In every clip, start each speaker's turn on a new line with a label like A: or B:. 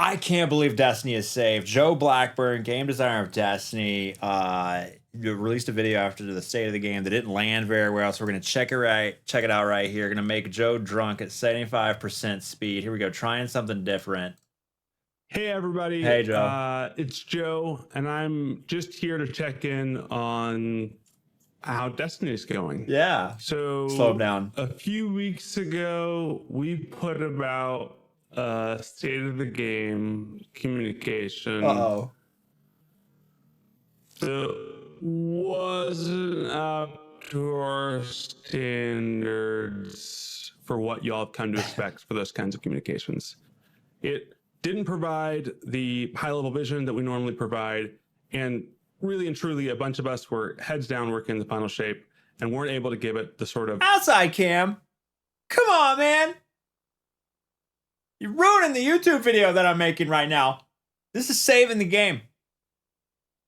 A: I can't believe Destiny is saved. Joe Blackburn, game designer of Destiny, released a video after the state of the game that didn't land very well. So we're gonna check it out right here. Gonna make Joe drunk at 75% speed. Here we go, trying something different.
B: Hey everybody.
A: Hey Joe.
B: It's Joe, and I'm just here to check in on how Destiny's going.
A: Yeah.
B: So
A: slow down.
B: A few weeks ago, we put about state of the game communication.
A: Uh-oh.
B: So wasn't up to our standards for what y'all have come to expect for those kinds of communications. It didn't provide the high-level vision that we normally provide, and really and truly, a bunch of us were heads down working the final shape and weren't able to give it the sort of
A: outside cam. Come on, man. You're ruining the YouTube video that I'm making right now. This is saving the game.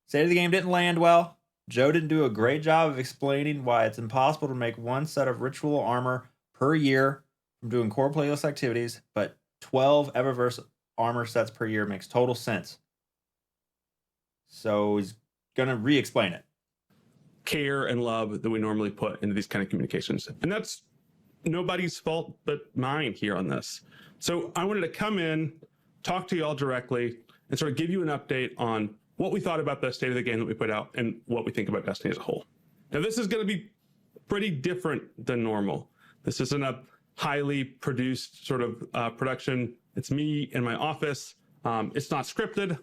A: State of the game didn't land well. Joe didn't do a great job of explaining why it's impossible to make one set of ritual armor per year from doing core playlist activities, but 12 Eververse armor sets per year makes total sense. So he's gonna re-explain it.
B: care and love that we normally put into these kind of communications. And that's nobody's fault but mine here on this. So I wanted to come in, talk to y'all directly, and sort of give you an update on what we thought about the state of the game that we put out and what we think about Destiny as a whole. Now, this is going to be pretty different than normal. This isn't a highly produced sort of production. It's me in my office. It's not scripted.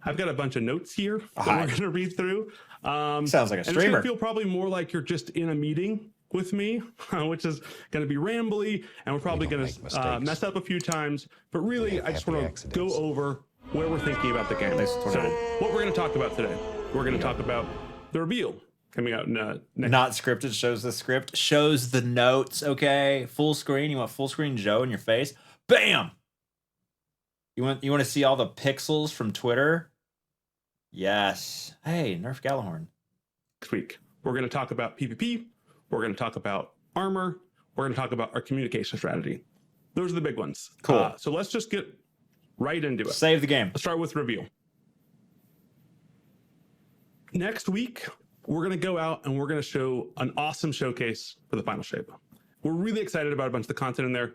B: I've got a bunch of notes here that we're going to read through.
A: Sounds like a
B: and it's
A: streamer.
B: going to feel probably more like you're just in a meeting with me, which is going to be rambly, and we're probably going to mess up a few times. But really, I just want to go over where we're thinking about the game. So what we're going to talk about today, we're going to talk about the reveal coming out next.
A: Not scripted, shows the script, shows the notes, okay? Full screen, you want full screen Joe in your face? Bam! You want to see all the pixels from Twitter? Yes. Hey, Nerf Gallahorn.
B: Next week, we're going to talk about PvP. We're going to talk about armor. We're going to talk about our communication strategy. Those are the big ones.
A: Cool.
B: So let's just get right into it.
A: Save the game.
B: Let's start with reveal. Next week, we're going to go out and we're going to show an awesome showcase for the final shape. We're really excited about a bunch of the content in there,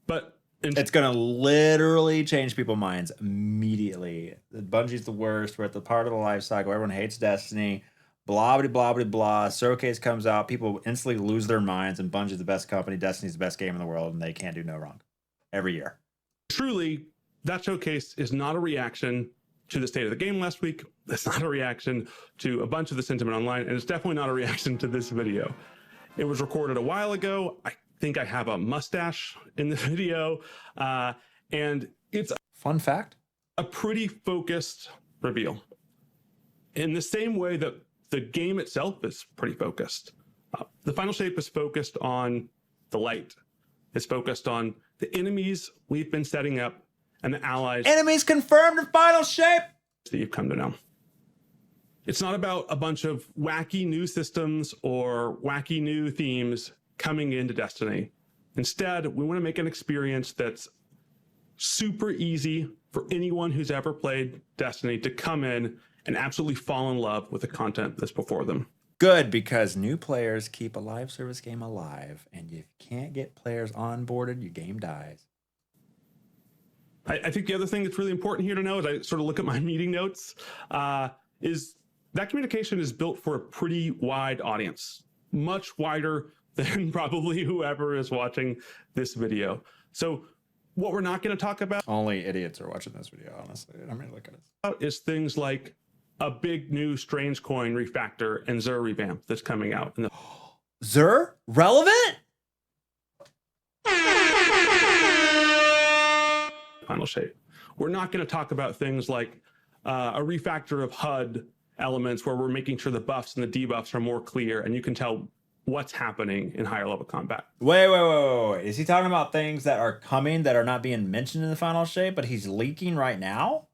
B: but
A: it's going to literally change people's minds immediately. Bungie's the worst. We're at the part of the life cycle. Everyone hates Destiny. Blah, blah, blah, blah, blah. Showcase comes out. People instantly lose their minds, and Bungie's the best company. Destiny's the best game in the world, and they can't do no wrong. Every year.
B: Truly, that showcase is not a reaction to the state of the game last week. It's not a reaction to a bunch of the sentiment online, and it's definitely not a reaction to this video. It was recorded a while ago. I think I have a mustache in the video, and it's
A: fun fact,
B: a pretty focused reveal. In the same way that the game itself is pretty focused. The final shape is focused on the light. It's focused on the enemies we've been setting up and the allies.
A: Enemies confirmed in final shape
B: that you've come to know. It's not about a bunch of wacky new systems or wacky new themes coming into Destiny. Instead, we want to make an experience that's super easy for anyone who's ever played Destiny to come in and absolutely fall in love with the content that's before them.
A: Good, because new players keep a live service game alive, and if you can't get players onboarded, your game dies.
B: I think the other thing that's really important here to know, as I sort of look at my meeting notes, is that communication is built for a pretty wide audience, much wider than probably whoever is watching this video. So what we're not going to talk about,
A: only idiots are watching this video, honestly. I mean, look at it.
B: Is things like a big new Strange Coin refactor and Xur revamp that's coming out.
A: Xur? Relevant?
B: Final shape. We're not going to talk about things like a refactor of HUD elements where we're making sure the buffs and the debuffs are more clear and you can tell what's happening in higher level combat.
A: Wait. Is he talking about things that are coming that are not being mentioned in the final shape, but he's leaking right now?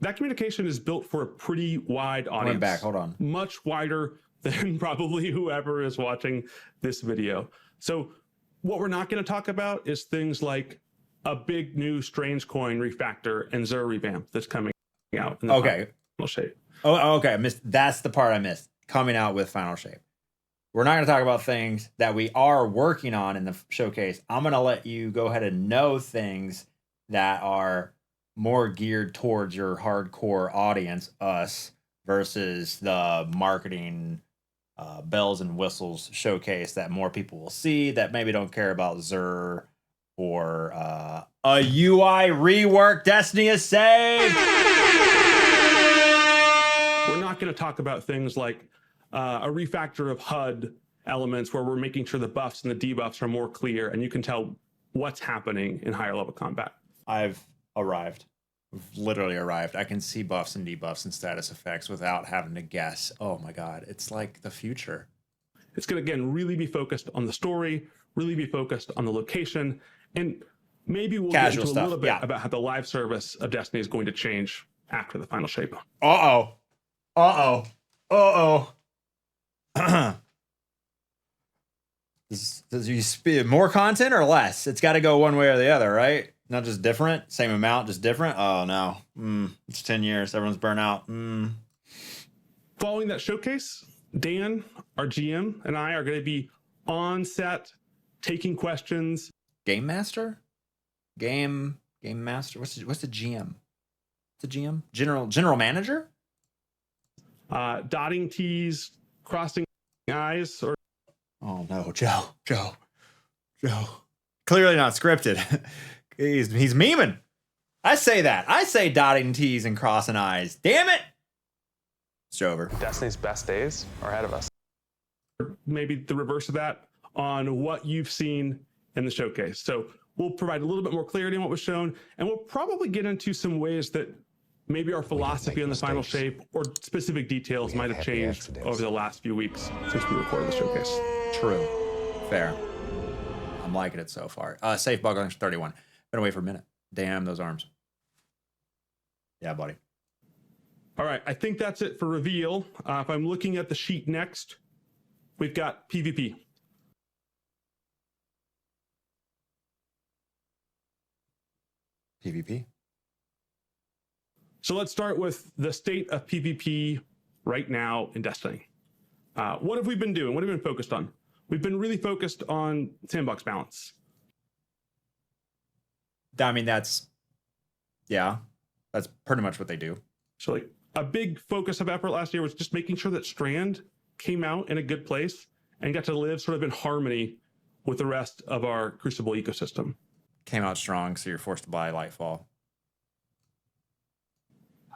B: That communication is built for a pretty wide audience.
A: Went back, hold on.
B: Much wider than probably whoever is watching this video. So what we're not going to talk about is things like a big new Strange Coin refactor and Xur revamp that's coming out in the
A: Okay.
B: final shape.
A: Oh, okay. I missed. That's the part I missed. Coming out with final shape. We're not going to talk about things that we are working on in the showcase. I'm going to let you go ahead and know things that are more geared towards your hardcore audience, us, versus the marketing bells and whistles showcase that more people will see that maybe don't care about Xur or a UI rework. Destiny is saved.
B: We're not going to talk about things like a refactor of HUD elements where we're making sure the buffs and the debuffs are more clear and you can tell what's happening in higher level combat.
A: I've arrived. We've literally arrived. I can see buffs and debuffs and status effects without having to guess. Oh my God. It's like the future.
B: It's going to, again, really be focused on the story, really be focused on the location, and maybe we'll
A: Casual
B: get into
A: stuff,
B: a little bit
A: yeah.
B: about how the live service of Destiny is going to change after the final shape.
A: Uh-oh. Uh-oh. Uh-oh. Does you speed more content or less? It's got to go one way or the other, right? Not just different, same amount, just different. Oh no, it's 10 years. Everyone's burnt out.
B: Following that showcase, Dan, our GM, and I are going to be on set, taking questions.
A: Game master, game master. What's the GM? The GM, general manager.
B: Dotting T's, crossing I's, or
A: Oh no, Joe. Clearly not scripted. he's memeing. I say that. I say dotting T's and crossing I's. Damn it. It's over.
C: Destiny's best days are ahead of us.
B: maybe the reverse of that on what you've seen in the showcase. So we'll provide a little bit more clarity on what was shown, and we'll probably get into some ways that maybe our philosophy on the final shape or specific details might have changed over the last few weeks since we recorded the showcase.
A: True. Fair. I'm liking it so far. Safe bug on 31. Been away for a minute. Damn those arms. Yeah, buddy.
B: All right, I think that's it for reveal. If I'm looking at the sheet next, we've got PvP.
A: PvP.
B: So let's start with the state of PvP right now in Destiny. What have we been doing? What have we been focused on? We've been really focused on sandbox balance.
A: I mean, that's pretty much what they do.
B: So like a big focus of effort last year was just making sure that Strand came out in a good place and got to live sort of in harmony with the rest of our Crucible ecosystem.
A: Came out strong, so you're forced to buy Lightfall.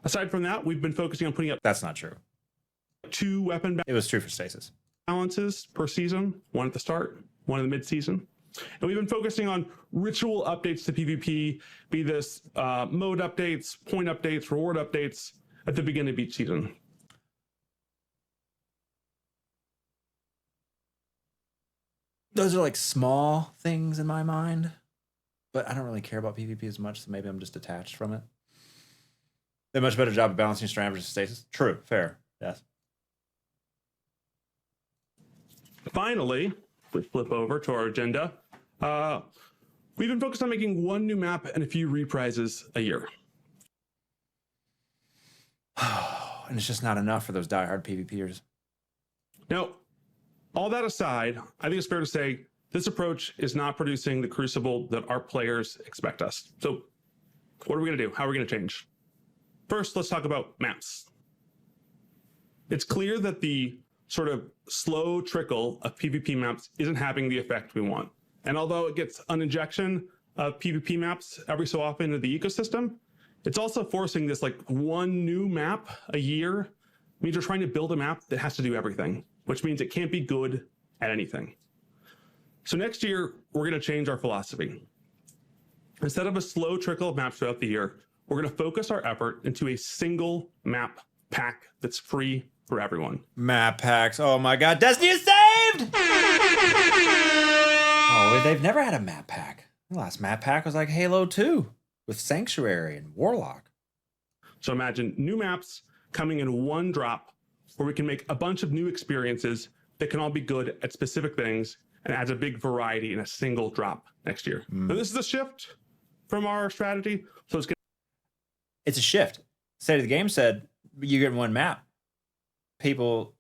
B: Aside from that, we've been focusing on putting up
A: That's not true.
B: 2 weapon
A: It was true for Stasis.
B: balances per season, one at the start, one in the mid-season. And we've been focusing on ritual updates to PvP, be this mode updates, point updates, reward updates at the beginning of each season.
A: Those are like small things in my mind, but I don't really care about PvP as much, so maybe I'm just detached from it. Did a much better job of balancing Strand versus Stasis. True, fair, yes.
B: Finally, we flip over to our agenda. We've been focused on making 1 new map and a few reprises a year.
A: And it's just not enough for those diehard PvPers.
B: Now, all that aside, I think it's fair to say this approach is not producing the Crucible that our players expect us. So what are we going to do? How are we going to change? First, let's talk about maps. It's clear that the sort of slow trickle of PvP maps isn't having the effect we want. And although it gets an injection of PvP maps every so often into the ecosystem, it's also forcing this like 1 new map a year. It means we're trying to build a map that has to do everything, which means it can't be good at anything. So next year, we're going to change our philosophy. Instead of a slow trickle of maps throughout the year, we're going to focus our effort into a single map pack that's free for everyone.
A: Map packs. Oh my god, Destiny is saved! Oh, they've never had a map pack. The last map pack was like Halo 2 with Sanctuary and Warlock.
B: So imagine new maps coming in 1 drop where we can make a bunch of new experiences that can all be good at specific things and adds a big variety in a single drop next year. Now, this is a shift from our strategy. So
A: It's a shift. State of the Game said you get one map. People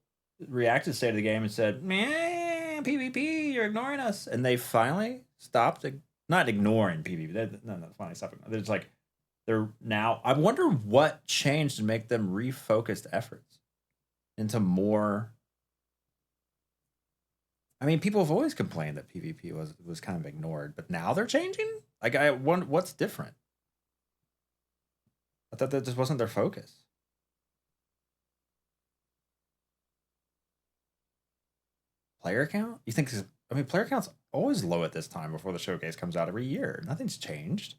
A: reacted to State of the Game and said, man, PvP, you're ignoring us. And they finally stopped, not ignoring PvP. No, finally stopped. They're just like, they're now, I wonder what changed to make them refocused efforts into more. I mean, people have always complained that PvP was kind of ignored, but now they're changing? Like, I wonder what's different. I thought that just wasn't their focus. Player count? You think? I mean, player count's always low at this time before the showcase comes out every year. Nothing's changed.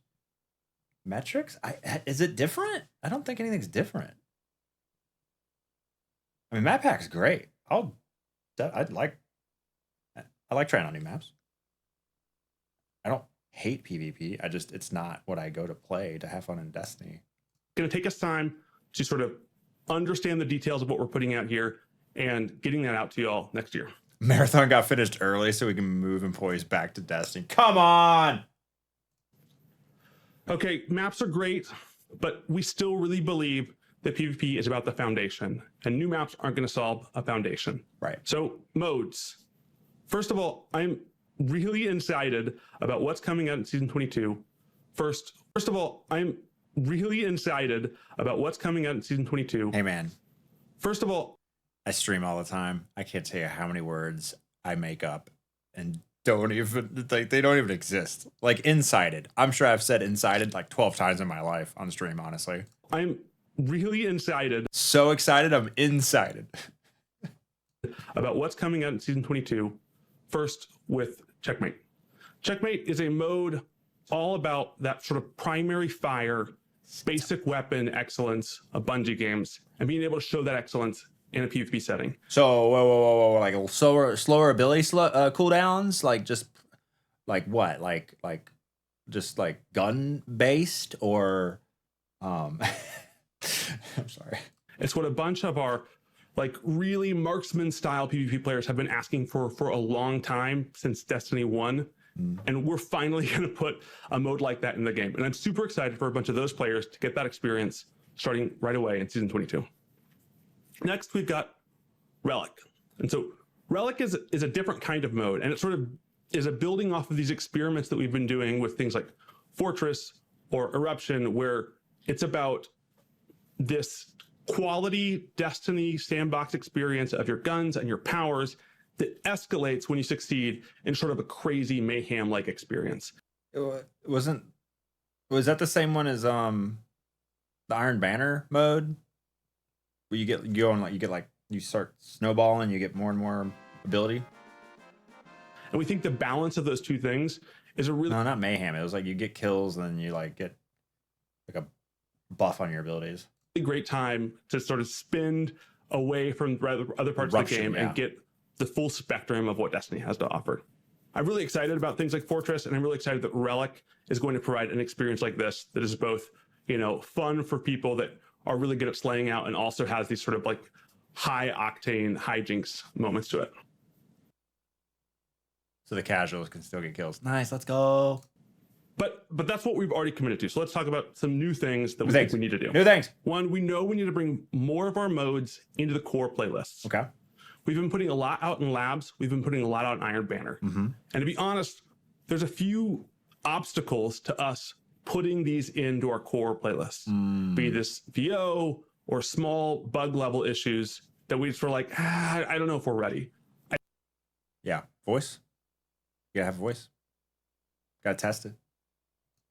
A: Metrics? Is it different? I don't think anything's different. I mean, map pack's great. I like trying out new maps. I don't hate PvP. It's not what I go to play to have fun in Destiny.
B: Going to take us time to sort of understand the details of what we're putting out here and getting that out to y'all next year.
A: Marathon got finished early so we can move employees back to Destiny. Come on!
B: Okay, maps are great, but we still really believe that PvP is about the foundation, and new maps aren't going to solve a foundation.
A: Right.
B: So, modes. First of all, I'm really excited about what's coming out in Season 22. First of all, I'm really excited about what's coming out in Season 22.
A: Hey, man.
B: First of all,
A: I stream all the time. I can't tell you how many words I make up and don't even, like, they don't even exist. Like, incited. I'm sure I've said incited like 12 times in my life on stream, honestly.
B: I'm really excited.
A: So excited, I'm incited.
B: About what's coming out in Season 22. First, with Checkmate. Checkmate is a mode all about that sort of primary fire, basic weapon excellence of Bungie games, and being able to show that excellence in a PvP setting.
A: So, whoa, like slower ability cooldowns, like just like what, like just like gun based, or I'm sorry.
B: It's what a bunch of our like really marksman style PvP players have been asking for a long time, since Destiny 1. And we're finally going to put a mode like that in the game. And I'm super excited for a bunch of those players to get that experience starting right away in Season 22. Next, we've got Relic. And so Relic is a different kind of mode, and it sort of is a building off of these experiments that we've been doing with things like Fortress or Eruption, where it's about this quality Destiny sandbox experience of your guns and your powers that escalates when you succeed in sort of a crazy mayhem-like experience.
A: Was that the same one as the Iron Banner mode? Where you start snowballing, you get more and more ability?
B: And we think the balance of those two things is a really...
A: No, not mayhem. It was like you get kills and then you like get like a buff on your abilities.
B: Great time to sort of spend away from other parts of the game and get the full spectrum of what Destiny has to offer. I'm really excited about things like Fortress, and I'm really excited that Relic is going to provide an experience like this that is both, fun for people that are really good at slaying out and also has these sort of like high octane hijinks moments to it.
A: So the casuals can still get kills. Nice, let's go.
B: But that's what we've already committed to. So let's talk about some new things that we think we need to do.
A: New things.
B: One, we know we need to bring more of our modes into the core playlists.
A: Okay.
B: We've been putting a lot out in Labs. We've been putting a lot out in Iron Banner.
A: Mm-hmm.
B: And to be honest, there's a few obstacles to us putting these into our core playlists. Be this VO or small bug level issues that we just were like, I don't know if we're ready.
A: Yeah. Voice. You gotta have a voice. Gotta test it.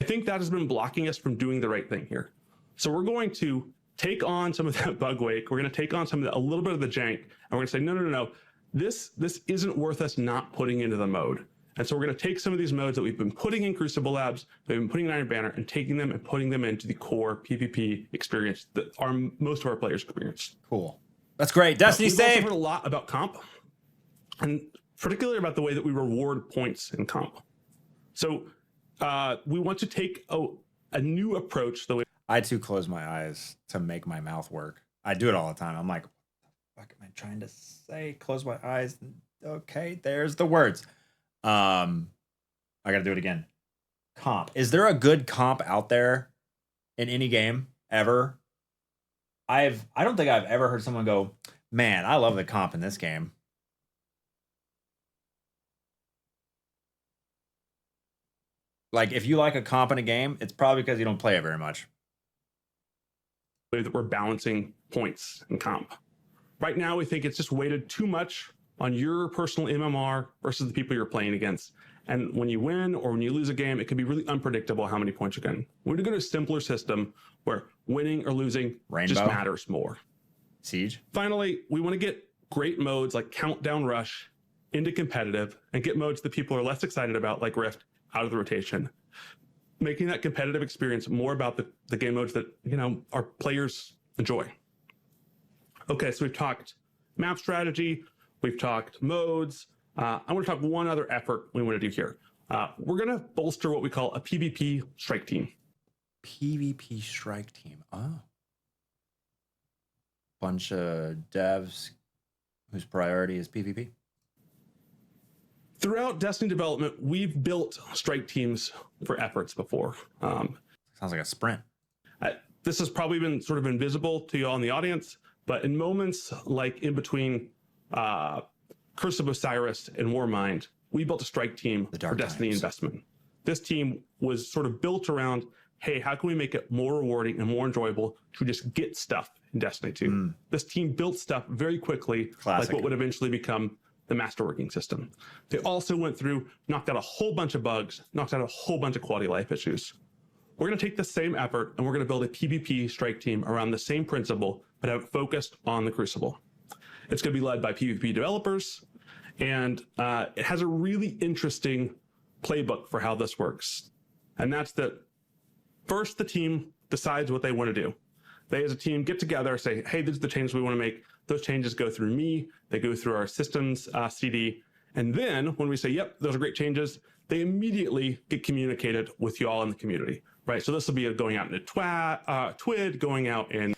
B: I think that has been blocking us from doing the right thing here. So we're going to take on some of that bug wake. We're going to take on a little bit of the jank, and we're going to say, no. This isn't worth us not putting into the mode. And so we're going to take some of these modes that we've been putting in Crucible Labs, that we've been putting in Iron Banner, and taking them and putting them into the core PvP experience that most of our players experience.
A: Cool. That's great. Destiny
B: We've
A: saved.
B: also heard a lot about comp, and particularly about the way that we reward points in comp. So we want to take a new approach.
A: I too close my eyes to make my mouth work. I do it all the time. I'm like, what am I trying to say? Close my eyes. Okay, there's the words. I gotta do it again. Comp. Is there a good comp out there in any game ever? I don't think I've ever heard someone go, man, I love the comp in this game. Like, if you like a comp in a game, it's probably because you don't play it very much.
B: That we're balancing points and comp. Right now, we think it's just weighted too much on your personal MMR versus the people you're playing against. And when you win or when you lose a game, it can be really unpredictable how many points you're getting. We're going to go to a simpler system where winning or losing just matters more.
A: Siege.
B: Finally, we want to get great modes like Countdown Rush into competitive and get modes that people are less excited about, like Rift, out of the rotation. Making that competitive experience more about the game modes that, you know, our players enjoy. Okay, so we've talked map strategy, we've talked modes. I want to talk one other effort we want to do here. We're going to bolster what we call a PvP strike team.
A: PvP strike team. Oh. Bunch of devs whose priority is PvP.
B: Throughout Destiny development, we've built strike teams for efforts before.
A: Sounds like a sprint.
B: This has probably been sort of invisible to you all in the audience, but in moments like in between Curse of Osiris and Warmind, we built a strike team for Destiny investment. This team was sort of built around, hey, how can we make it more rewarding and more enjoyable to just get stuff in Destiny 2? This team built stuff very quickly, like what would eventually become the masterworking system. They also went through, knocked out a whole bunch of bugs, knocked out a whole bunch of quality of life issues. We're going to take the same effort and we're going to build a PvP strike team around the same principle, but have it focused on the Crucible. It's going to be led by PvP developers, and it has a really interesting playbook for how this works. And that's that first the team decides what they want to do. They as a team get together, say, hey, these are the changes we want to make. Those changes go through me, they go through our systems CD. And then when we say, yep, those are great changes, they immediately get communicated with you all in the community, right? So this will be going out in a TWID, going out in...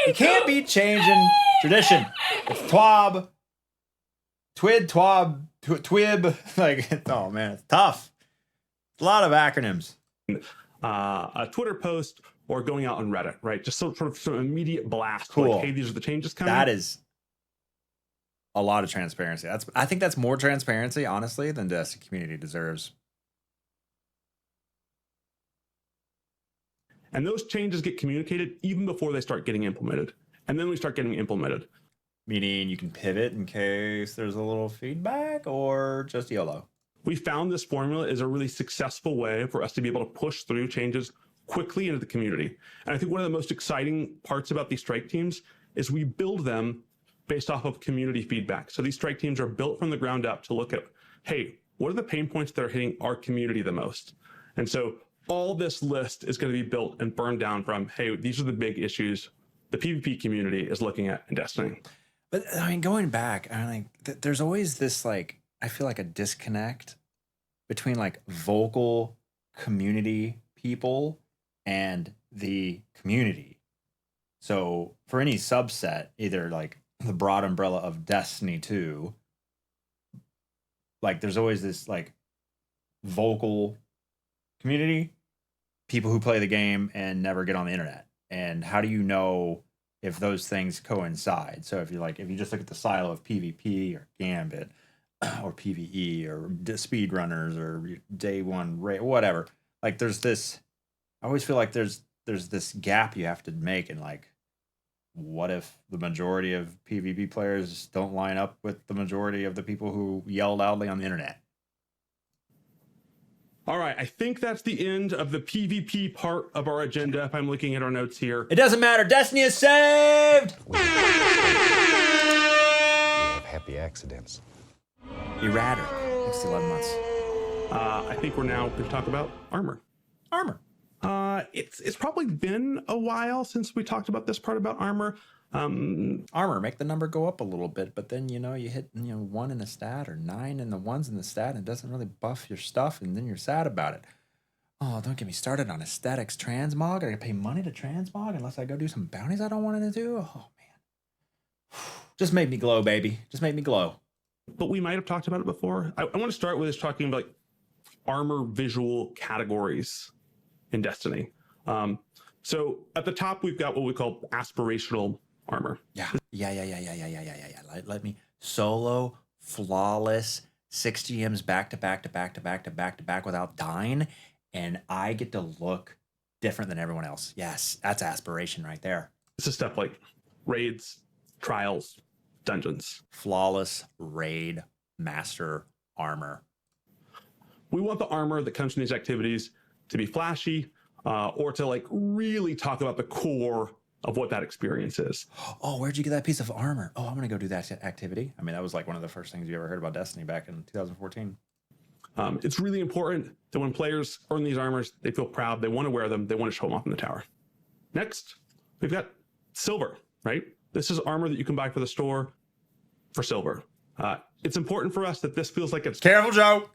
A: You can't be changing tradition. It's TWAB, TWID, TWAB, TWIB. Like, oh man, it's tough. It's a lot of acronyms.
B: A Twitter post or going out on Reddit, right? Just sort of some immediate blast.
A: Cool.
B: Like, hey, these are the changes coming.
A: That is a lot of transparency. I think that's more transparency, honestly, than the community deserves.
B: And those changes get communicated even before they start getting implemented. And then we start getting implemented.
A: Meaning you can pivot in case there's a little feedback, or just YOLO.
B: We found this formula is a really successful way for us to be able to push through changes quickly into the community. And I think one of the most exciting parts about these strike teams is we build them based off of community feedback. So these strike teams are built from the ground up to look at, hey, what are the pain points that are hitting our community the most? And so all this list is going to be built and burned down from, hey, these are the big issues the PvP community is looking at in Destiny.
A: But I mean, going back, I mean, there's always this, like, I feel like a disconnect between like vocal community people and the community. So for any subset, either like the broad umbrella of Destiny 2, like there's always this like vocal community, people who play the game and never get on the internet. And how do you know if those things coincide? So if you just look at the silo of PvP or Gambit or PvE or speedrunners or day one raid, whatever, like there's this, I always feel like there's this gap you have to make. And like, what if the majority of PvP players don't line up with the majority of the people who yell loudly on the internet?
B: All right, I think that's the end of the PvP part of our agenda, if I'm looking at our notes here.
A: It doesn't matter. Destiny is saved!
D: We have happy accidents.
A: Erratic. Next 11 months.
B: I think we're now going to talk about armor.
A: Armor.
B: It's probably been a while since we talked about this part about armor.
A: Armor, make the number go up a little bit, but then, you hit, 1 in a stat or 9 in the ones in the stat, and it doesn't really buff your stuff, and then you're sad about it. Oh, don't get me started on aesthetics transmog. I gotta pay money to transmog unless I go do some bounties I don't want to do. Oh, man. Just make me glow, baby. Just make me glow.
B: but we might have talked about it before. I want to start with just talking about like armor visual categories in Destiny. So at the top, we've got what we call aspirational armor.
A: Yeah. Let me solo flawless 6 GMs back to back without dying, and I get to look different than everyone else. Yes, that's aspiration right there.
B: This is stuff like raids, trials, dungeons.
A: Flawless raid master armor.
B: We want the armor that comes from these activities to be flashy, or to like really talk about the core of what that experience is.
A: Oh, where'd you get that piece of armor? Oh, I'm gonna go do that activity. I mean, that was like one of the first things you ever heard about Destiny back in 2014.
B: It's really important that when players earn these armors, they feel proud, they want to wear them, they want to show them off in the tower. Next, we've got silver, right? This is armor that you can buy for the store for silver. It's important for us that this feels like it's
A: Careful, Joe.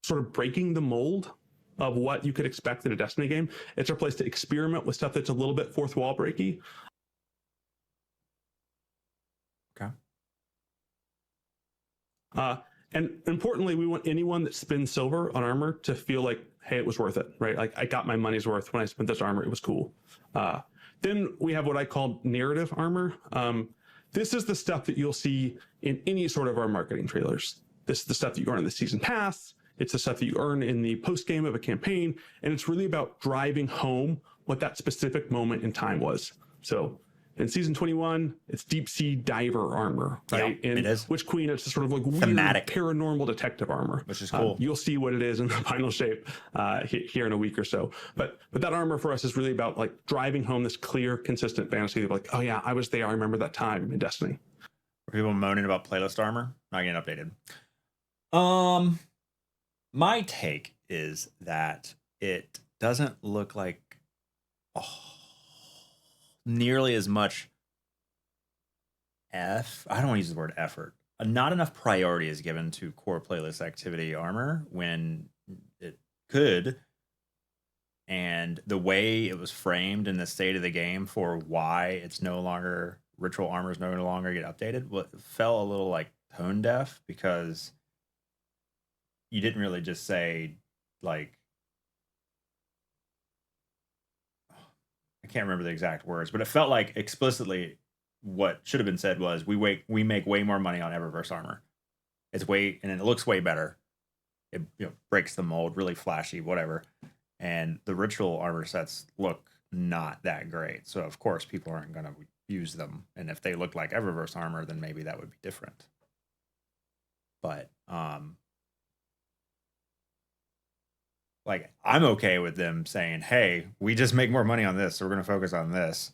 B: sort of breaking the mold of what you could expect in a Destiny game. It's our place to experiment with stuff that's a little bit fourth wall breaky.
A: Okay.
B: And importantly, we want anyone that spends silver on armor to feel like, hey, it was worth it, right? Like I got my money's worth when I spent this armor. It was cool. Then we have what I call narrative armor. This is the stuff that you'll see in any sort of our marketing trailers. This is the stuff that you earn in the season pass. It's the stuff that you earn in the post game of a campaign. And it's really about driving home what that specific moment in time was. So in season 21, it's deep sea diver armor, right?
A: Yeah,
B: in
A: it is.
B: Witch Queen, it's sort of like weird
A: Thematic.
B: paranormal detective armor,
A: Which is cool.
B: You'll see what it is in the final shape here in a week or so. But that armor for us is really about like driving home this clear, consistent fantasy of like, oh yeah, I was there. I remember that time in Destiny.
A: Are people moaning about playlist armor not getting updated? My take is that it doesn't look like nearly as much I don't want to use the word effort. Not enough priority is given to core playlist activity armor when it could. And the way it was framed in the state of the game for why it's no longer ritual armor is no longer get updated, felt a little like tone deaf, because you didn't really just say like, I can't remember the exact words, but it felt like explicitly what should have been said was we make way more money on Eververse armor. And it looks way better. It breaks the mold, really flashy, whatever. And the ritual armor sets look not that great. So of course people aren't going to use them. And if they look like Eververse armor, then maybe that would be different. But like, I'm okay with them saying, hey, we just make more money on this, so we're going to focus on this.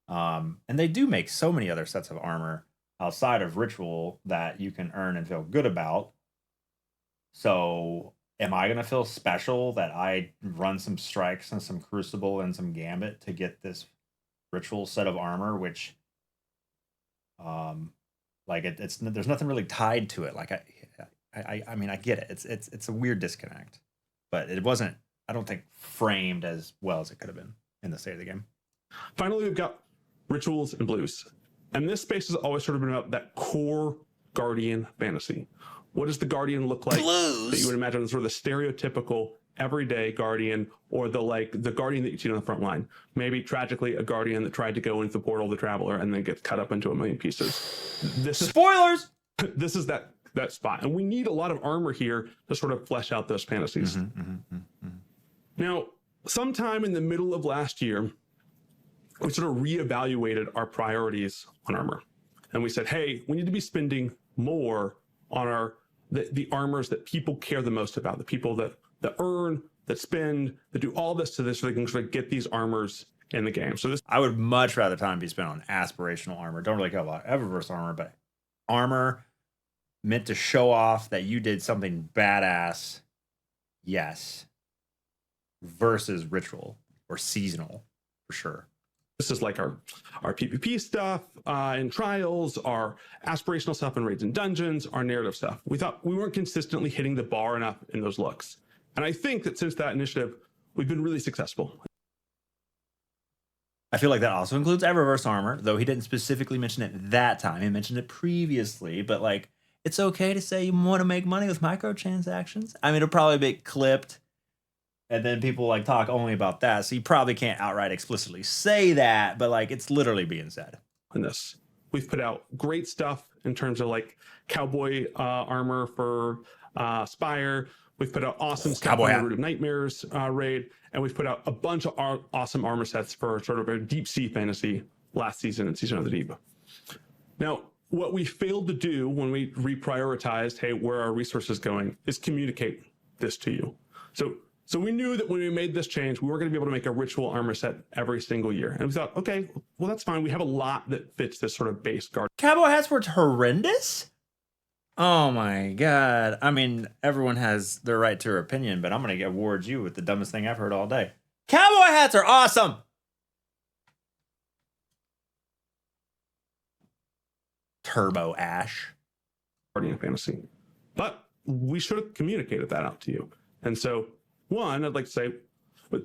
A: And they do make so many other sets of armor outside of ritual that you can earn and feel good about. So am I going to feel special that I run some strikes and some crucible and some gambit to get this ritual set of armor, which there's nothing really tied to it. Like I mean, I get it. It's a weird disconnect. But it wasn't, I don't think, framed as well as it could have been in the state of the game.
B: Finally, we've got rituals and blues. And this space has always sort of been about that core Guardian fantasy. What does the Guardian look like? Blues. That you would imagine sort of the stereotypical everyday Guardian, or the Guardian that you see on the front line. Maybe tragically a Guardian that tried to go into the portal of the Traveler and then gets cut up into a million pieces.
A: Spoilers!
B: This is that spot. And we need a lot of armor here to sort of flesh out those fantasies. Now, sometime in the middle of last year, we sort of reevaluated our priorities on armor. And we said, hey, we need to be spending more on the armors that people care the most about, the people that earn, that spend, that do all this to this so they can sort of get these armors in the game. So
A: I would much rather time be spent on aspirational armor. Don't really care about Eververse armor, but armor meant to show off that you did something badass, yes, versus ritual or seasonal, for sure.
B: This is like our PvP stuff in trials, our aspirational stuff in raids and dungeons, our narrative stuff. We thought we weren't consistently hitting the bar enough in those looks. And I think that since that initiative, we've been really successful.
A: I feel like that also includes Eververse armor, though he didn't specifically mention it that time. He mentioned it previously, but like it's okay to say you want to make money with microtransactions. I mean, it'll probably be clipped, and then people like talk only about that. So you probably can't outright explicitly say that, but like it's literally being said.
B: In this, we've put out great stuff in terms of like cowboy armor for Spire. We've put out awesome stuff
A: Cowboy
B: on the
A: hat.
B: Root of Nightmares raid, and we've put out a bunch of awesome armor sets for sort of a deep sea fantasy last season and Season of the Deep. Now, what we failed to do when we reprioritized, hey, where are our resources going, is communicate this to you. So we knew that when we made this change, we were going to be able to make a ritual armor set every single year. And we thought, okay, well, that's fine. We have a lot that fits this sort of base guard.
A: Cowboy hats were horrendous? Oh my God. I mean, everyone has their right to their opinion, but I'm going to award you with the dumbest thing I've heard all day. Cowboy hats are awesome. Turbo Ash.
B: Guardian Fantasy. But we should have communicated that out to you. And so, one, I'd like to say,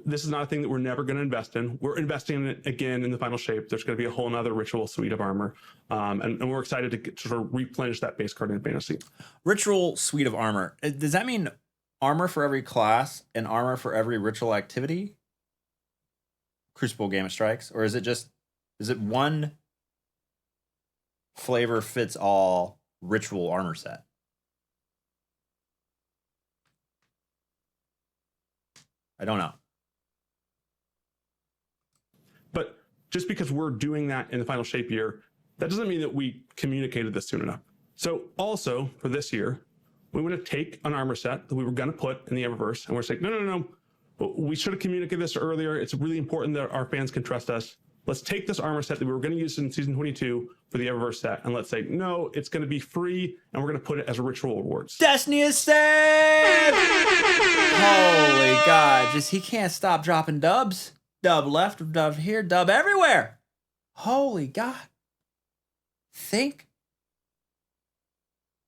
B: this is not a thing that we're never going to invest in. We're investing in it again in the final shape. There's going to be a whole nother ritual suite of armor. And we're excited to sort of replenish that base Guardian Fantasy.
A: Ritual suite of armor. Does that mean armor for every class and armor for every ritual activity? Crucible Game of Strikes? Or is it one flavor fits all ritual armor set? I don't know.
B: But just because we're doing that in the final shape year, that doesn't mean that we communicated this soon enough. So also for this year, we want to take an armor set that we were going to put in the Eververse, and we're saying, no. We should have communicated this earlier. It's really important that our fans can trust us. Let's take this armor set that we were going to use in Season 22 for the Eververse set, and let's say, no, it's going to be free, and we're going to put it as a ritual rewards.
A: Destiny is saved! Holy God. He can't stop dropping dubs. Dub left, dub here, dub everywhere. Holy God.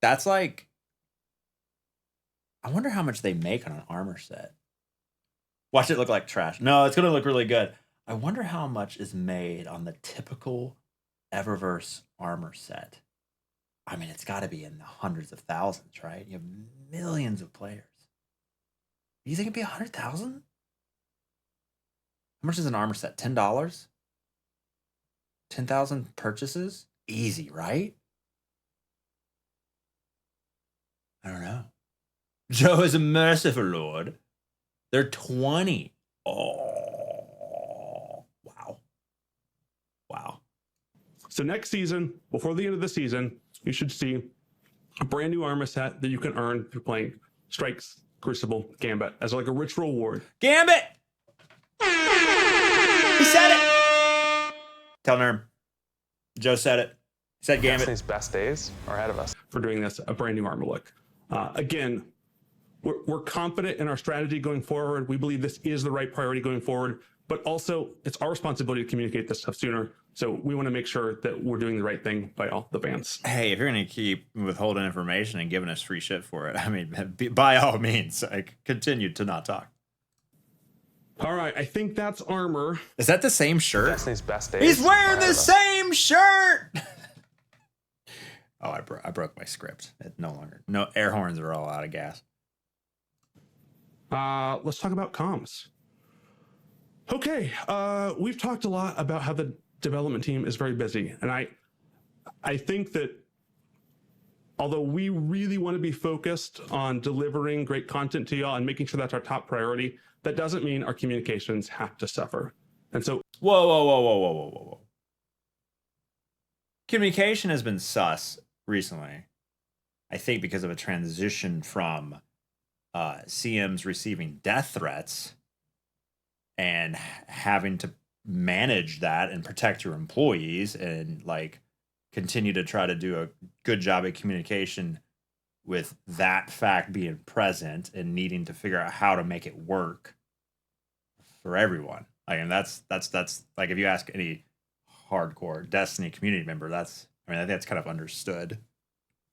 A: That's like, I wonder how much they make on an armor set. Watch it look like trash. No, it's going to look really good. I wonder how much is made on the typical Eververse armor set. I mean, it's got to be in the hundreds of thousands, right? You have millions of players. You think it'd be 100,000? How much is an armor set? $10? 10,000 purchases? Easy, right? I don't know. Joe is a merciful Lord. They're 20. Oh, wow. Wow.
B: So next season, before the end of the season, you should see a brand new armor set that you can earn through playing Strikes, Crucible, Gambit as like a ritual reward.
A: Gambit! He said it! Tell Nerm. Joe said it. He said Gambit.
C: Destiny's best days are ahead of us.
B: For doing this, a brand new armor look. Again, we're confident in our strategy going forward. We believe this is the right priority going forward, but also it's our responsibility to communicate this stuff sooner. So we want to make sure that we're doing the right thing by all the fans.
A: Hey, if you're going to keep withholding information and giving us free shit for it, I mean, by all means, continue to not talk.
B: All right, I think that's armor.
A: Is that the same shirt?
C: Destiny's best days.
A: He's
C: are
A: wearing
C: ahead
A: the
C: of us.
A: same shirt. Oh, I broke my script. It no longer. No, air horns are all out of gas.
B: Let's talk about comms. Okay, we've talked a lot about how the development team is very busy, and I think that although we really want to be focused on delivering great content to y'all and making sure that's our top priority, that doesn't mean our communications have to suffer. And so,
A: Whoa. Communication has been sus recently, I think, because of a transition from CMs receiving death threats and having to manage that and protect your employees and like continue to try to do a good job of communication with that fact being present and needing to figure out how to make it work for everyone. Like, and that's like, if you ask any hardcore Destiny community member, I think that's kind of understood.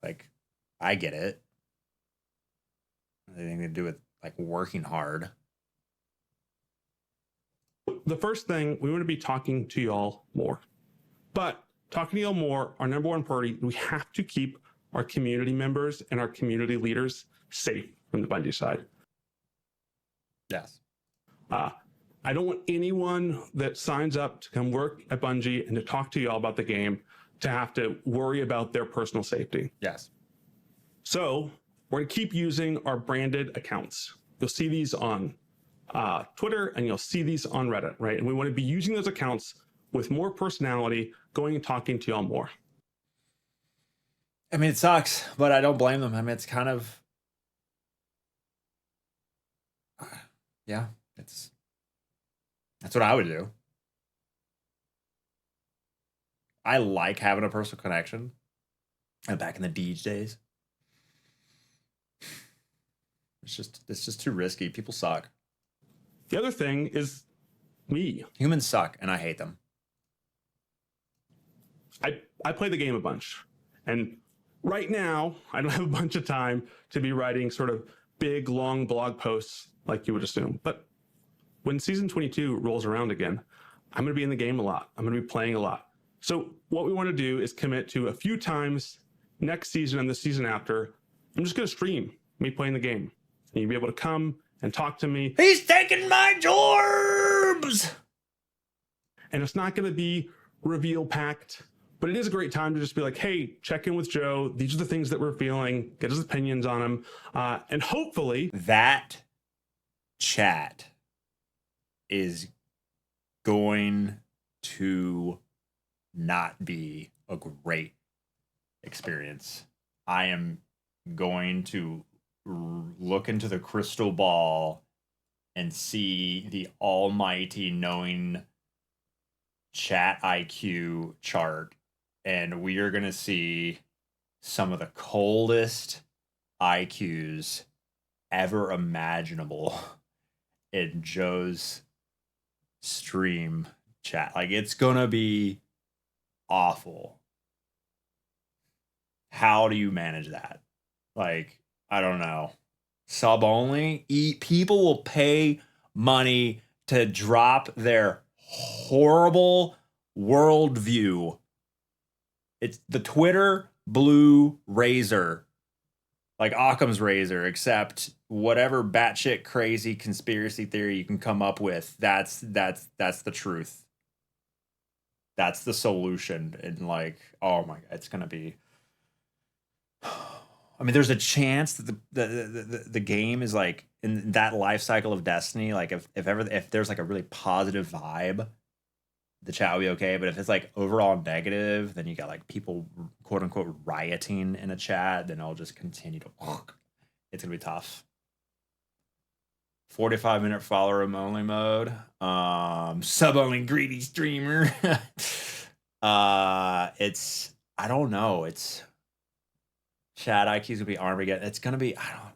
A: Like, I get it. Anything to do with like working hard.
B: the first thing, we want to be talking to y'all more. But talking to y'all more, our number one priority, we have to keep our community members and our community leaders safe from the Bungie side.
A: Yes.
B: I don't want anyone that signs up to come work at Bungie and to talk to y'all about the game to have to worry about their personal safety.
A: Yes.
B: So we're going to keep using our branded accounts. You'll see these on Twitter and you'll see these on Reddit, right? And we want to be using those accounts with more personality, going and talking to y'all more.
A: I mean, it sucks, but I don't blame them. I mean, it's kind of, yeah, that's what I would do. I like having a personal connection. And back in the Deej days, it's just too risky. People suck.
B: The other thing is me.
A: Humans suck, and I hate them.
B: I play the game a bunch, and right now I don't have a bunch of time to be writing sort of big, long blog posts like you would assume. But when season 22 rolls around again, I'm going to be in the game a lot. I'm going to be playing a lot. So what we want to do is commit to a few times next season and the season after. I'm just going to stream me playing the game, and you'll be able to come and talk to me.
A: He's taking my Jorbs!
B: And it's not going to be reveal packed, but it is a great time to just be like, hey, check in with Joe. These are the things that we're feeling. Get his opinions on them. And hopefully
A: that chat is going to not be a great experience. I am going to look into the crystal ball and see the almighty knowing chat IQ chart, and we are going to see some of the coldest IQs ever imaginable in Joe's stream chat. Like, it's going to be awful. How do you manage that? Like, I don't know. Sub only? People will pay money to drop their horrible worldview. It's the Twitter blue razor, like Occam's razor, except whatever batshit crazy conspiracy theory you can come up with, that's the truth. That's the solution. And like, oh my God, it's gonna be. I mean, there's a chance that the game is like in that life cycle of Destiny. Like if there's like a really positive vibe, the chat will be okay. But if it's like overall negative, then you got like people quote unquote rioting in a chat, then I'll just continue to. It's gonna be tough. 45-minute follower only mode. Sub only greedy streamer. It's I don't know. It's chat IQ's gonna be Armageddon. It's gonna be I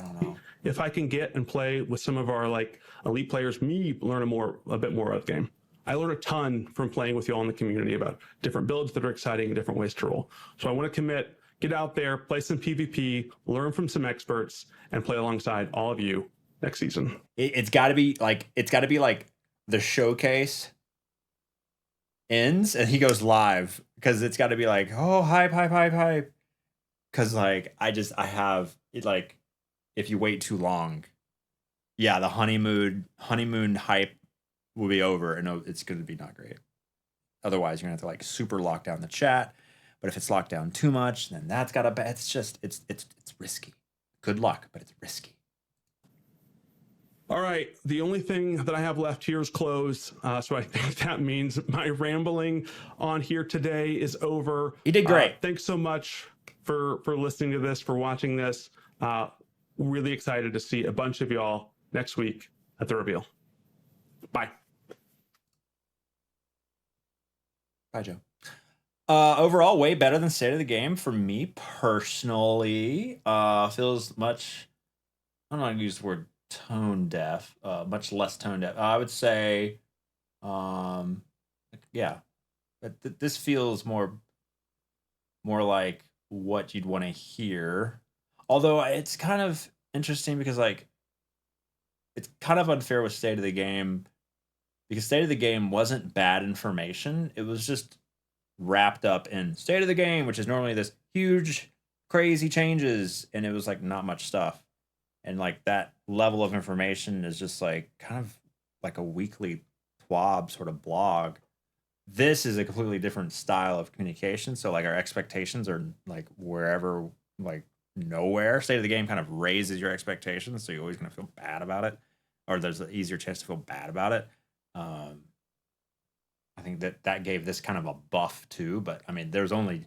A: don't know.
B: If I can get and play with some of our like elite players, me learn a bit more about the game. I learn a ton from playing with you all in the community about different builds that are exciting and different ways to roll. So I want to commit, get out there, play some PvP, learn from some experts, and play alongside all of you next season.
A: It's got to be like the showcase ends and he goes live, because it's got to be like, oh, hype. Because like I have it, like if you wait too long, yeah, the honeymoon hype will be over and it's going to be not great. Otherwise, you're gonna have to like super lock down the chat. But if it's locked down too much, then that's gotta be. It's risky. Good luck, but it's risky.
B: All right, the only thing that I have left here is close. So I think that means my rambling on here today is over.
A: You did great.
B: Thanks so much for listening to this, for watching this. Really excited to see a bunch of y'all next week at the reveal. Bye.
A: Bye, Joe. Overall, way better than State of the Game for me personally. Feels much. I'm not gonna use the word tone deaf. Much less tone deaf. I would say, yeah, but this feels more like what you'd want to hear. Although it's kind of interesting because like it's kind of unfair with State of the Game, because State of the Game wasn't bad information. It was just wrapped up in State of the Game, which is normally this huge crazy changes, and it was like not much stuff. And like that level of information is just like kind of like a weekly TWAB sort of blog. This is a completely different style of communication. So like our expectations are like wherever, like nowhere. State of the game kind of raises your expectations, so you're always going to feel bad about it, or there's an easier chance to feel bad about it. I think that gave this kind of a buff too. But I mean, there was only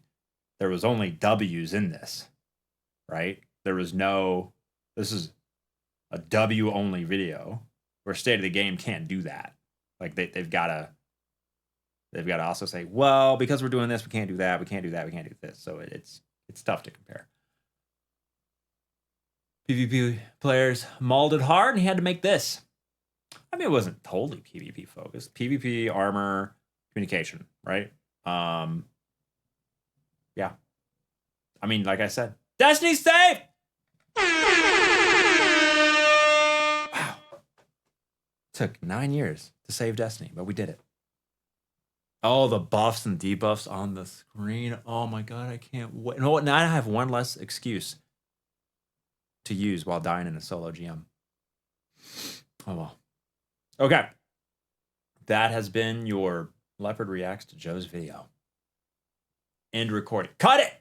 A: W's in this, right? There was no. This is a W only video, where State of the Game can't do that. Like they've got to also say, well, because we're doing this, we can't do that, we can't do that, we can't do this. So it's tough to compare. PvP players mauled it hard, and he had to make this. I mean, it wasn't totally PvP focused. PvP, armor, communication, right? Yeah. I mean, like I said, Destiny's safe! Wow. Took 9 years to save Destiny, but we did it. Oh, the buffs and debuffs on the screen. Oh my god, I can't wait. You know what? Now I have one less excuse to use while dying in a solo GM. Oh well. Okay. That has been your Leopard Reacts to Joe's video. End recording. Cut it!